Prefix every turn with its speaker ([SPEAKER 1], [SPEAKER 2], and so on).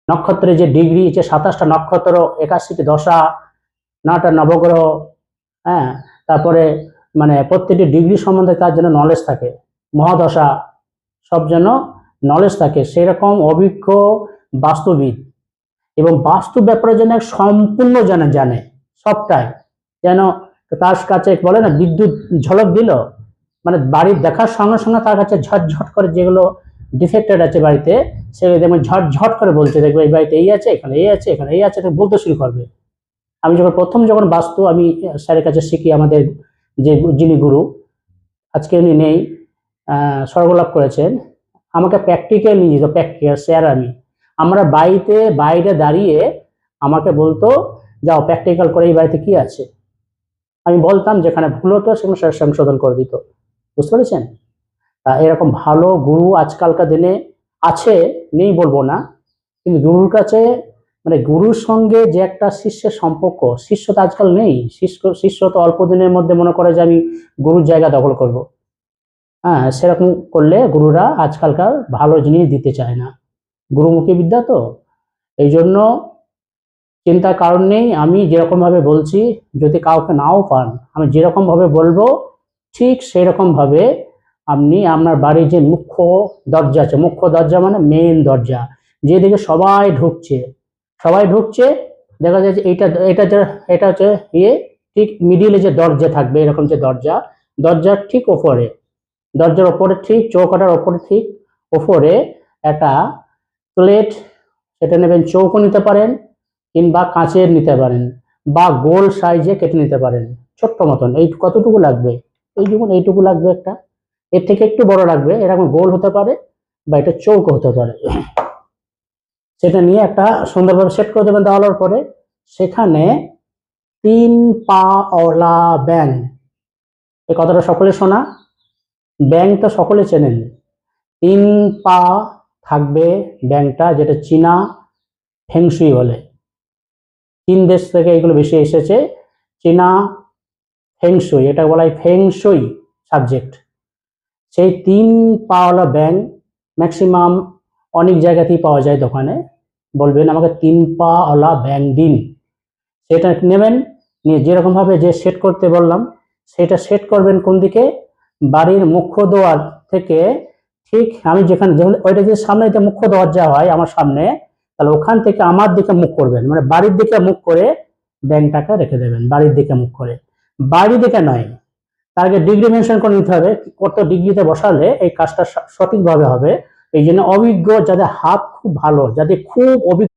[SPEAKER 1] নক্ষত্রের যে ডিগ্রি, যে 27টা নক্ষত্র, 81টি দশা, 9টা নবগ্রহ, হ্যাঁ, তারপরে মানে প্রত্যেকটি ডিগ্রি সম্বন্ধে তার জন্য নলেজ থাকে, মহাদশা সব যেন নলেজ থাকে, সেরকম অভিজ্ঞ বাস্তুবিদ এবং বাস্তু ব্যাপারে যেন সম্পূর্ণ জানে সবটাই, যেন তার কাছে বলে না বিদ্যুৎ ঝলক দিল, মানে বাড়ির দেখার সঙ্গে সঙ্গে তার কাছে ঝটঝট করে যেগুলো ডিফেক্টেড আছে বাড়িতে, সেগুলো যেমন ঝটঝট করে বলছে, দেখবে এই বাড়িতে এই আছে, এখানে এই আছে, এখানে এই আছে, বলতে শুরু করবে। আমি যখন বাস্তু আমি স্যারের কাছে শিখি, আমাদের যে যিনি গুরু, আজকে উনি নেই, স্বর্গলাভ করেছেন, আমাকে প্র্যাকটিক্যাল নিয়ে যেত, প্র্যাকটিক্যাল স্যার আমরা বাইরে দাঁড়িয়ে আমাকে বলতো, যাও প্র্যাকটিক্যাল করে এই বাড়িতে কি আছে। আমি বলতাম, যেখানে ভুল হতো সেখানে স্যার সংশোধন করে দিত। বুঝতে পেরেছেন? এরকম ভালো গুরু আজকালকার দিনে আছে, নেই বলবো না, কিন্তু গুরুর কাছে মানে গুরুর সঙ্গে যে একটা শিষ্যের সম্পর্ক, শিষ্য তো আজকাল নেই। শিষ্য তো অল্প দিনের মধ্যে মনে করে যে আমি গুরুর জায়গা দখল করব। হ্যাঁ, সেরকম করলে গুরুরা আজকালকার ভালো জিনিস দিতে চায় না, গুরুমুখী বিদ্যা তো। এই জন্য চিন্তার কারণ নেই। আমি যেরকম ভাবে বলছি, যদি কাউকে নাও পান, আমি যেরকম ভাবে বলবো ঠিক সেরকম ভাবে আপনি আপনার বাড়ির যে মুখ্য দরজা আছে, মুখ্য দরজা মানে মেইন দরজা, যেদিকে সবাই ঢুকছে, দেখা যায় যে এটা হচ্ছে ঠিক মিডিলে যে দরজা থাকবে, এরকম যে দরজার ঠিক ওপরে, দরজার ওপরে ঠিক চৌকাটার ওপরে ঠিক ওপরে একটা প্লেট, সেটা নেবেন, চৌকো নিতে পারেন কিংবা কাঁচের নিতে পারেন, বা গোল সাইজে কেটে নিতে পারেন, ছোট্ট মতন। এই কতটুকু লাগবে, এইটুকু লাগবে একটা, এর থেকে একটু বড় লাগবে, এরকম গোল হতে পারে বা এটা চৌকো হতে পারে। সেটা নিয়ে একটা সুন্দরভাবে সেট করে দেবেন। দেওয়ার পরে সেখানে 3 পা ওলা ব্যাং, এই কথাটা সকলে শোনা, ব্যাং তো সকলে চেনেন। 3 পা থাকবে ব্যাংটা, যেটা চীনা ফেংশুই বলে। 3 দেশ থেকে এগুলো বেশি এসেছে, চীনা ফেংশুই, এটা বলা হয় ফেংশুই সাবজেক্ট। সেই 3 পাওয়ালা ব্যাং ম্যাক্সিমাম অনেক জায়গাতেই পাওয়া যায় দোকানে, বলবেন আমাকে 3 পাওয়ালা ব্যাং দিন, সেটা নেবেন, নিয়ে যেরকম ভাবে যে সেট করতে বললাম সেটা সেট করবেন কোন দিকে, বাড়ির মুখ্য দোয়ার থেকে ঠিক আমি যেখানে ওইটা যে সামনে যে মুখ্য দরজা হয় আমার সামনে, তাহলে ওখান থেকে আমার দিকে মুখ করবেন, মানে বাড়ির দিকে মুখ করে ব্যাংকটাকে রেখে দেবেন, বাড়ির দিকে মুখ করে, বাড়ির দিকে নয়। তার আগে ডিগ্রি মেনশন করে নিতে হবে, কত ডিগ্রিতে বসালে এই কাজটা সঠিকভাবে হবে। এই জন্য অভিজ্ঞ, যাদের হাত খুব ভালো, যাদের খুব অভিজ্ঞ